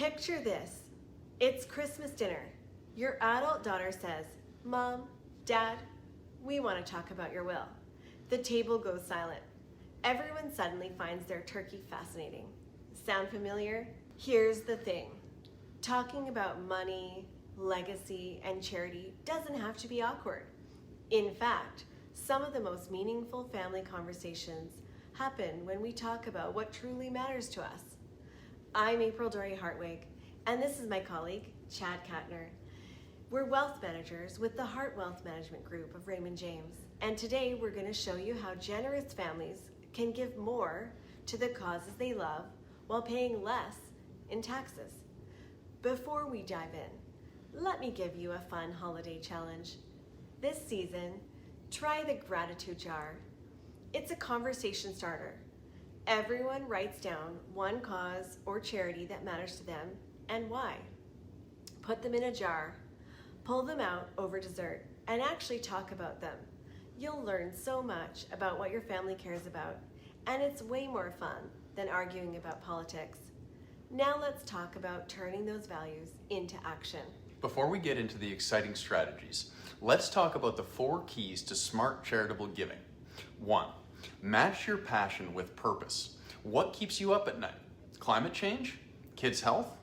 Picture this. It's Christmas dinner. Your adult daughter says, "Mom, Dad, we want to talk about your will." The table goes silent. Everyone suddenly finds their turkey fascinating. Sound familiar? Here's the thing. Talking about money, legacy, and charity doesn't have to be awkward. In fact, some of the most meaningful family conversations happen when we talk about what truly matters to us. I'm April Dorey Hartwig, and this is my colleague, Chad Katunar. We're wealth managers with the Heart Wealth Management Group of Raymond James, and today we're going to show you how generous families can give more to the causes they love while paying less in taxes. Before we dive in, let me give you a fun holiday challenge. This season, try the gratitude jar. It's a conversation starter. Everyone writes down one cause or charity that matters to them and why. Put them in a jar, pull them out over dessert, and actually talk about them. You'll learn so much about what your family cares about, and it's way more fun than arguing about politics. Now let's talk about turning those values into action. Before we get into the exciting strategies, let's talk about the 4 keys to smart charitable giving. 1. Match your passion with purpose. What keeps you up at night? Climate change? Kids' health?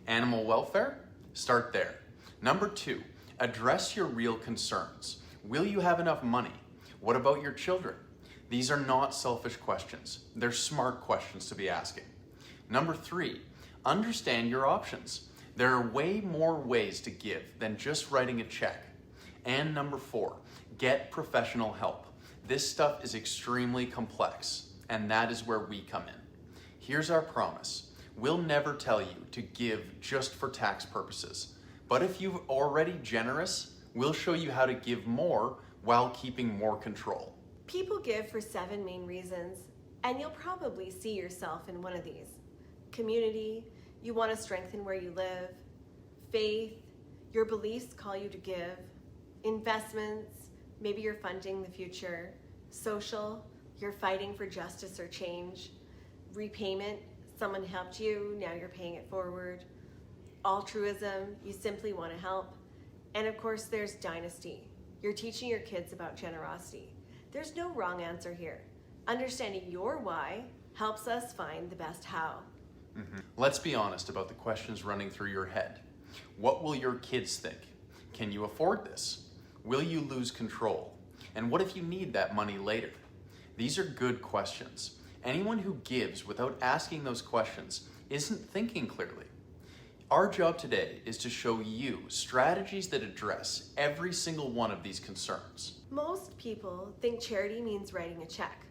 Animal welfare? Start there. Number 2, address your real concerns. Will you have enough money? What about your children? These are not selfish questions. They're smart questions to be asking. Number 3, understand your options. There are way more ways to give than just writing a check. And number 4, get professional help. This stuff is extremely complex, and that is where we come in. Here's our promise. We'll never tell you to give just for tax purposes. But if you're already generous, we'll show you how to give more while keeping more control. People give for 7 main reasons, and you'll probably see yourself in one of these. Community, you want to strengthen where you live. Faith, your beliefs call you to give. Investments, maybe you're funding the future. Social, you're fighting for justice or change. Repayment, someone helped you, now you're paying it forward. Altruism, you simply want to help. And of course there's dynasty. You're teaching your kids about generosity. There's no wrong answer here. Understanding your why helps us find the best how. Let's be honest about the questions running through your head. What will your kids think? Can you afford this? Will you lose control? And what if you need that money later? These are good questions. Anyone who gives without asking those questions isn't thinking clearly. Our job today is to show you strategies that address every single one of these concerns. Most people think charity means writing a check,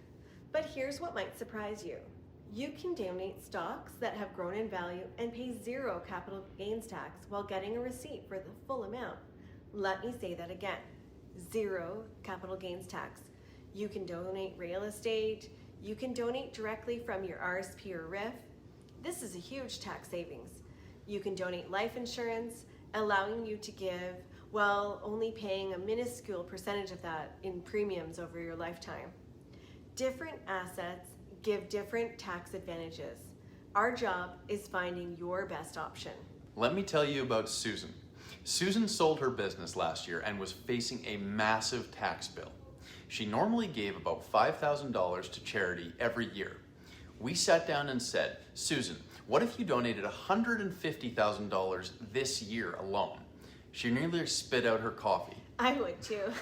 but here's what might surprise you. You can donate stocks that have grown in value and pay 0 capital gains tax while getting a receipt for the full amount. Let me say that again, 0 capital gains tax. You can donate real estate, you can donate directly from your RRSP or RRIF. This is a huge tax savings. You can donate life insurance, allowing you to give while only paying a minuscule percentage of that in premiums over your lifetime. Different assets give different tax advantages. Our job is finding your best option. Let me tell you about Susan. Susan sold her business last year and was facing a massive tax bill. She normally gave about $5,000 to charity every year. We sat down and said, "Susan, what if you donated $150,000 this year alone?" She nearly spit out her coffee. I would too.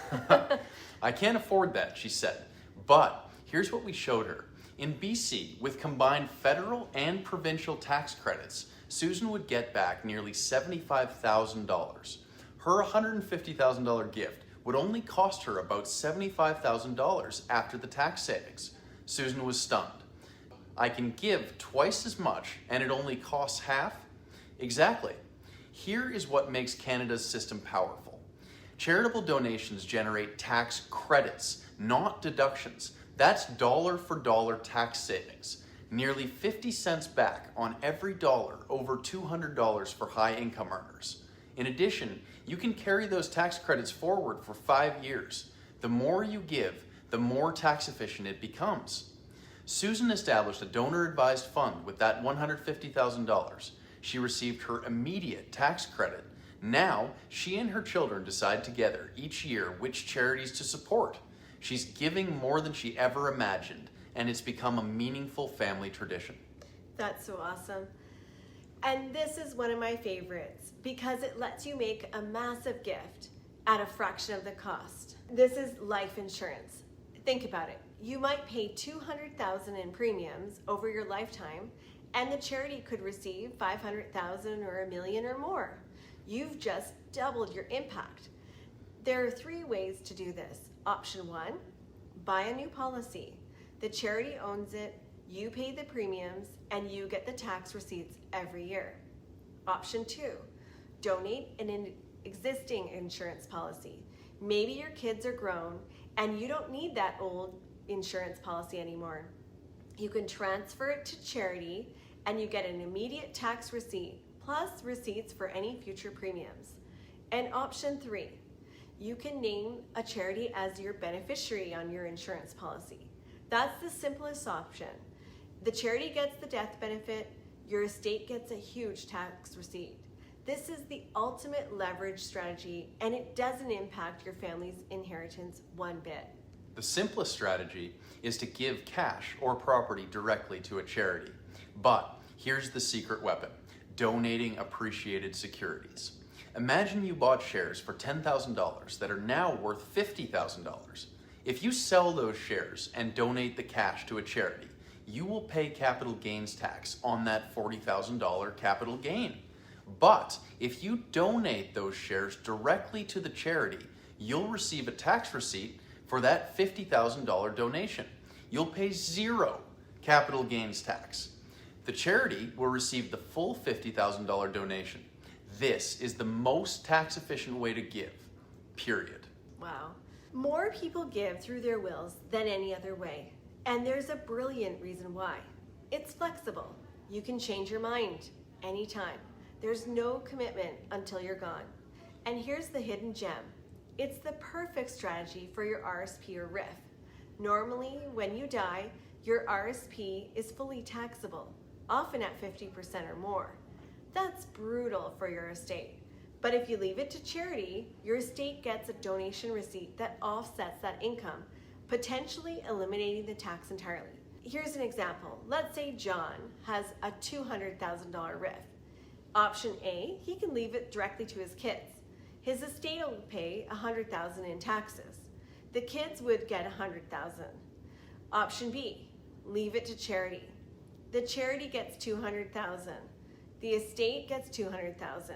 "I can't afford that," she said. But here's what we showed her. In BC, with combined federal and provincial tax credits, Susan would get back nearly $75,000. Her $150,000 gift would only cost her about $75,000 after the tax savings. Susan was stunned. "I can give twice as much and it only costs half?" Exactly. Here is what makes Canada's system powerful. Charitable donations generate tax credits, not deductions. That's dollar for dollar tax savings. Nearly 50 cents back on every dollar, over $200 for high income earners. In addition, you can carry those tax credits forward for 5 years. The more you give, the more tax efficient it becomes. Susan established a donor-advised fund with that $150,000. She received her immediate tax credit. Now, she and her children decide together each year which charities to support. She's giving more than she ever imagined, and it's become a meaningful family tradition. That's so awesome. And this is one of my favorites because it lets you make a massive gift at a fraction of the cost. This is life insurance. Think about it. You might pay $200,000 in premiums over your lifetime, and the charity could receive $500,000 or $1 million or more. You've just doubled your impact. There are 3 ways to do this. Option 1, buy a new policy. The charity owns it, you pay the premiums, and you get the tax receipts every year. Option 2, donate an existing insurance policy. Maybe your kids are grown and you don't need that old insurance policy anymore. You can transfer it to charity and you get an immediate tax receipt plus receipts for any future premiums. And option 3, you can name a charity as your beneficiary on your insurance policy. That's the simplest option. The charity gets the death benefit, your estate gets a huge tax receipt. This is the ultimate leverage strategy, and it doesn't impact your family's inheritance one bit. The simplest strategy is to give cash or property directly to a charity. But here's the secret weapon: donating appreciated securities. Imagine you bought shares for $10,000 that are now worth $50,000. If you sell those shares and donate the cash to a charity, you will pay capital gains tax on that $40,000 capital gain. But if you donate those shares directly to the charity, you'll receive a tax receipt for that $50,000 donation. You'll pay 0 capital gains tax. The charity will receive the full $50,000 donation. This is the most tax efficient way to give, period. Wow. More people give through their wills than any other way. And there's a brilliant reason why. It's flexible. You can change your mind anytime. There's no commitment until you're gone. And here's the hidden gem. It's the perfect strategy for your RSP or RRIF. Normally, when you die, your RRSP is fully taxable, often at 50% or more. That's brutal for your estate. But if you leave it to charity, your estate gets a donation receipt that offsets that income, potentially eliminating the tax entirely. Here's an example. Let's say John has a $200,000 RRIF. Option A, he can leave it directly to his kids. His estate will pay $100,000 in taxes. The kids would get $100,000. Option B, leave it to charity. The charity gets $200,000. The estate gets $200,000,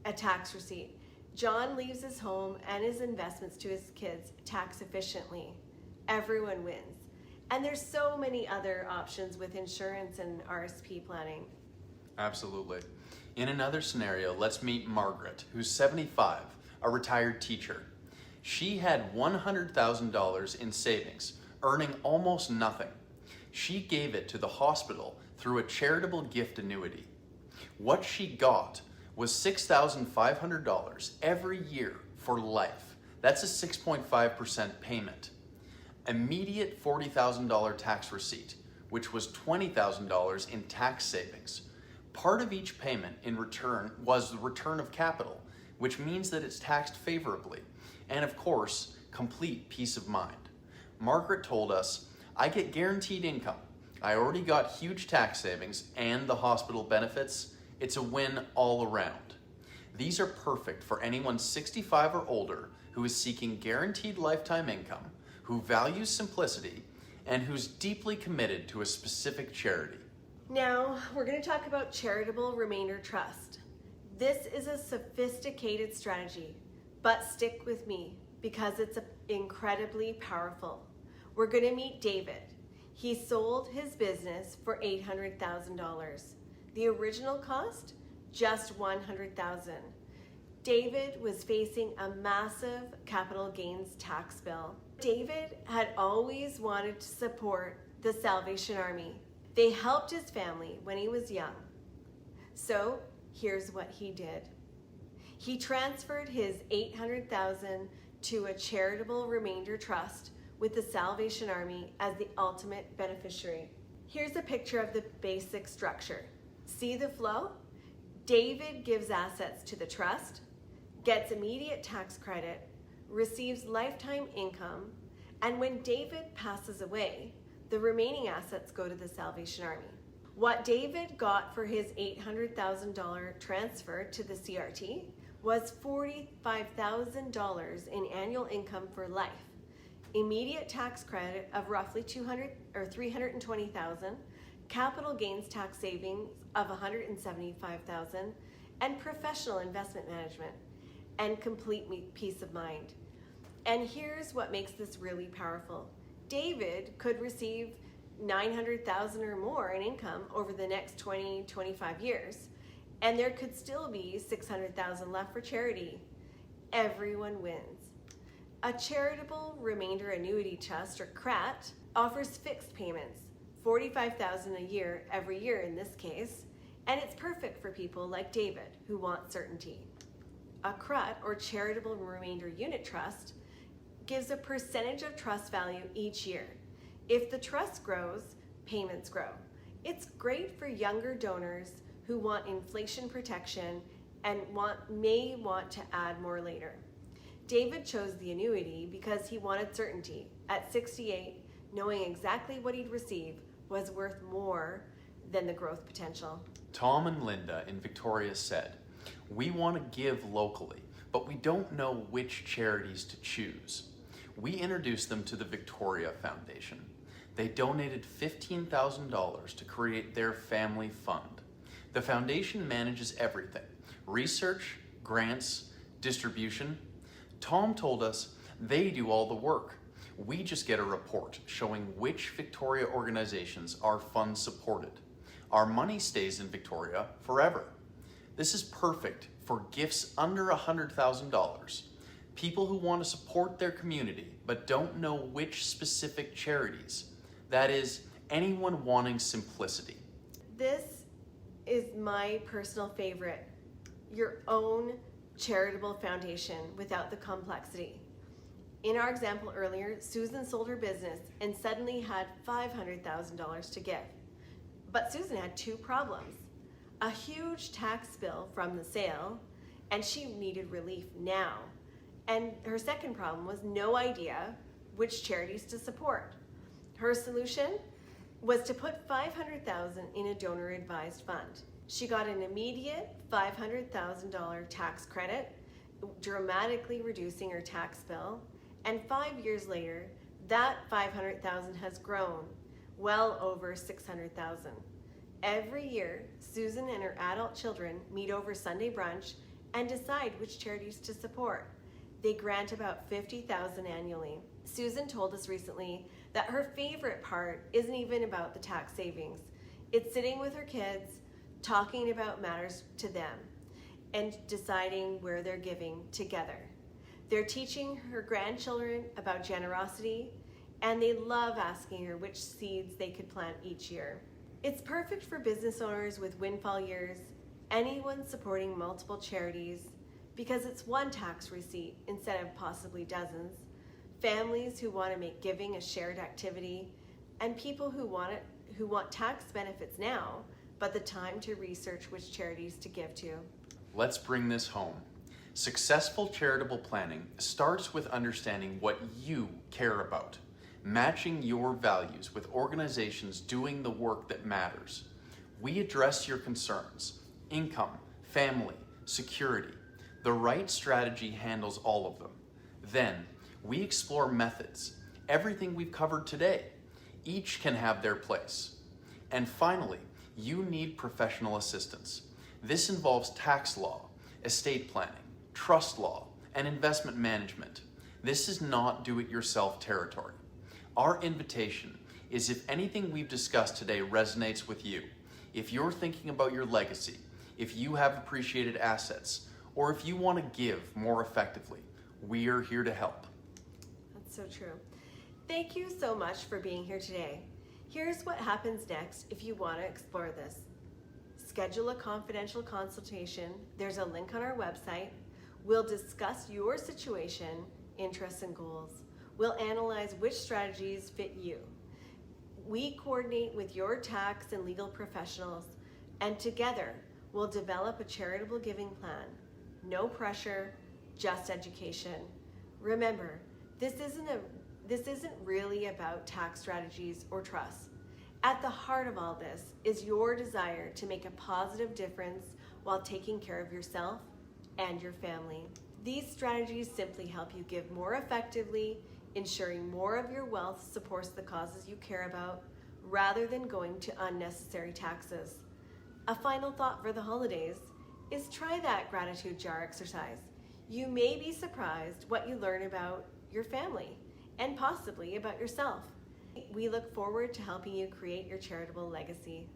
a tax receipt. John leaves his home and his investments to his kids tax efficiently. Everyone wins. And there's so many other options with insurance and RSP planning. Absolutely. In another scenario, let's meet Margaret, who's 75, a retired teacher. She had $100,000 in savings, earning almost nothing. She gave it to the hospital through a charitable gift annuity. What she got was $6,500 every year for life. That's a 6.5% payment. Immediate $40,000 tax receipt, which was $20,000 in tax savings. Part of each payment in return was the return of capital, which means that it's taxed favorably. And of course, complete peace of mind. Margaret told us, "I get guaranteed income. I already got huge tax savings and the hospital benefits. It's a win all around." These are perfect for anyone 65 or older who is seeking guaranteed lifetime income, who values simplicity, and who's deeply committed to a specific charity. Now, we're going to talk about charitable remainder trust. This is a sophisticated strategy, but stick with me because it's incredibly powerful. We're going to meet David. He sold his business for $800,000. The original cost, just $100,000. David was facing a massive capital gains tax bill. David had always wanted to support the Salvation Army. They helped his family when he was young. So here's what he did. He transferred his $800,000 to a charitable remainder trust with the Salvation Army as the ultimate beneficiary. Here's a picture of the basic structure. See the flow? David gives assets to the trust, gets immediate tax credit, receives lifetime income, and when David passes away, the remaining assets go to the Salvation Army. What David got for his $800,000 transfer to the CRT was $45,000 in annual income for life, immediate tax credit of roughly $320,000, capital gains tax savings of $175,000, and professional investment management, and complete peace of mind. And here's what makes this really powerful. David could receive $900,000 or more in income over the next 25 years, and there could still be $600,000 left for charity. Everyone wins. A charitable remainder annuity trust, or CRUT, offers fixed payments, $45,000 a year every year in this case, and it's perfect for people like David who want certainty. A CRUT, or charitable remainder unit trust, gives a percentage of trust value each year. If the trust grows, payments grow. It's great for younger donors who want inflation protection and may want to add more later. David chose the annuity because he wanted certainty. At 68, knowing exactly what he'd receive was worth more than the growth potential. Tom and Linda in Victoria said, "We want to give locally, but we don't know which charities to choose." We introduced them to the Victoria Foundation. They donated $15,000 to create their family fund. The foundation manages everything: research, grants, distribution. Tom told us they do all the work. We just get a report showing which Victoria organizations our fund supported. Our money stays in Victoria forever. This is perfect for gifts under $100,000. People who want to support their community but don't know which specific charities. That is, anyone wanting simplicity. This is my personal favorite. Your own charitable foundation without the complexity. In our example earlier, Susan sold her business and suddenly had $500,000 to give. But Susan had two problems: a huge tax bill from the sale, and she needed relief now. And her second problem was no idea which charities to support. Her solution was to put $500,000 in a donor-advised fund. She got an immediate $500,000 tax credit, dramatically reducing her tax bill, and 5 years later, that $500,000 has grown well over $600,000. Every year, Susan and her adult children meet over Sunday brunch and decide which charities to support. They grant about $50,000 annually. Susan told us recently that her favorite part isn't even about the tax savings. It's sitting with her kids, talking about matters to them, and deciding where they're giving together. They're teaching her grandchildren about generosity, and they love asking her which seeds they could plant each year. It's perfect for business owners with windfall years, anyone supporting multiple charities, because it's one tax receipt instead of possibly dozens, families who want to make giving a shared activity, and people who want tax benefits now, but the time to research which charities to give to. Let's bring this home. Successful charitable planning starts with understanding what you care about, matching your values with organizations doing the work that matters. We address your concerns: income, family, security. The right strategy handles all of them. Then, we explore methods, everything we've covered today. Each can have their place. And finally, you need professional assistance. This involves tax law, estate planning, trust law, and investment management. This is not do-it-yourself territory. Our invitation is, if anything we've discussed today resonates with you, if you're thinking about your legacy, if you have appreciated assets, or if you want to give more effectively, we are here to help. That's so true. Thank you so much for being here today. Here's what happens next if you want to explore this. Schedule a confidential consultation. There's a link on our website. We'll discuss your situation, interests, and goals. We'll analyze which strategies fit you. We coordinate with your tax and legal professionals, and together We'll develop a charitable giving plan. No pressure, just education. Remember, this isn't really about tax strategies or trusts. At the heart of all this is your desire to make a positive difference while taking care of yourself and your family. These strategies simply help you give more effectively, ensuring more of your wealth supports the causes you care about, rather than going to unnecessary taxes. A final thought for the holidays is try that gratitude jar exercise. You may be surprised what you learn about your family and possibly about yourself. We look forward to helping you create your charitable legacy.